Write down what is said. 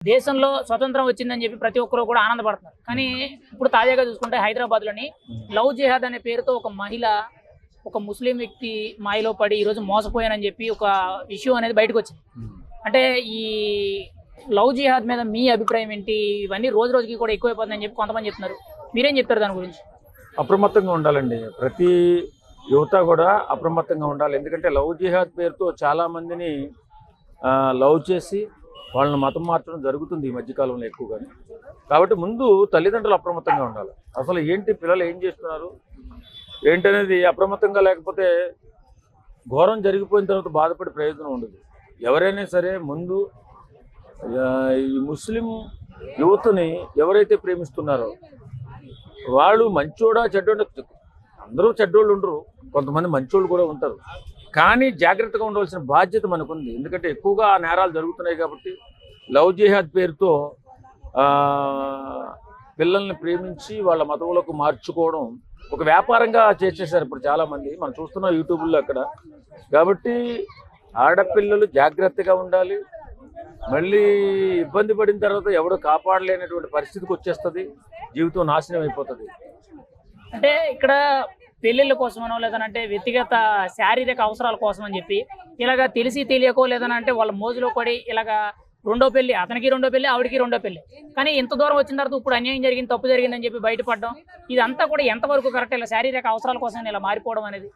దేశంలో స్వతంత్రం వచ్చిందని చెప్పి ప్రతి ఒక్కరు కూడా ఆనందపడుతున్నారు. కానీ ఇప్పుడు తాజాగా చూసుకుంటే హైదరాబాద్లోని లవ్ జిహాద్ అనే పేరుతో ఒక మహిళ ఒక ముస్లిం వ్యక్తి మాయలో పడి ఈరోజు మోసపోయానని చెప్పి ఒక ఇష్యూ అనేది బయటకు వచ్చింది. అంటే ఈ లవ్ జిహాద్ మీద మీ అభిప్రాయం ఏంటి? ఇవన్నీ రోజు రోజుకి కూడా ఎక్కువైపోతుందని చెప్పి కొంతమంది చెప్తున్నారు. మీరేం చెప్తారు దాని గురించి? అప్రమత్తంగా ఉండాలండి. ప్రతి యువత కూడా అప్రమత్తంగా ఉండాలి. ఎందుకంటే లవ్ జిహాద్ పేరుతో చాలామందిని లవ్ చేసి వాళ్ళని మతం మార్చడం జరుగుతుంది ఈ మధ్యకాలంలో ఎక్కువగానే. కాబట్టి ముందు తల్లిదండ్రులు అప్రమత్తంగా ఉండాలి. అసలు ఏంటి పిల్లలు ఏం చేస్తున్నారు ఏంటనేది అప్రమత్తంగా లేకపోతే ఘోరం జరిగిపోయిన తర్వాత బాధపడే ప్రయోజనం ఉండదు. ఎవరైనా సరే ముందు ఈ ముస్లిం యువతని ఎవరైతే ప్రేమిస్తున్నారో వాళ్ళు మంచోడా చెడ్డోడా, అందరూ చెడ్డోళ్ళు ఉండరు, కొంతమంది మంచోళ్ళు కూడా ఉంటారు. కానీ జాగ్రత్తగా ఉండవలసిన బాధ్యత మనకుంది. ఎందుకంటే ఎక్కువగా ఆ నేరాలు జరుగుతున్నాయి కాబట్టి లవ్ జిహాద్ పేరుతో పిల్లల్ని ప్రేమించి వాళ్ళ మతంలోకి మార్చుకోవడం ఒక వ్యాపారంగా చేసేసారు ఇప్పుడు చాలామంది. మనం చూస్తున్నాం యూట్యూబ్లో అక్కడ. కాబట్టి ఆడపిల్లలు జాగ్రత్తగా ఉండాలి. మళ్ళీ ఇబ్బంది పడిన తర్వాత ఎవడో కాపాడలేనటువంటి పరిస్థితికి వచ్చేస్తుంది, జీవితం నాశనం అయిపోతుంది. అంటే ఇక్కడ పెళ్ళిళ్ళ కోసమనో లేదనంటే వ్యక్తిగత శారీరక అవసరాల కోసం అని చెప్పి ఇలాగ తెలిసి తెలియకో లేదనంటే వాళ్ళ మోజులో పడి ఇలాగ రెండో పెళ్లి, అతనికి రెండో పెళ్లి, ఆవిడికి రెండో పెళ్లి. కానీ ఇంత దూరం వచ్చిన తర్వాత ఇప్పుడు అన్యాయం జరిగింది, తప్పు జరిగిందని చెప్పి బయటపడడం, ఇదంతా కూడా ఎంతవరకు కరెక్ట్? ఇలా శారీరక అవసరాల కోసం ఇలా మారిపోవడం అనేది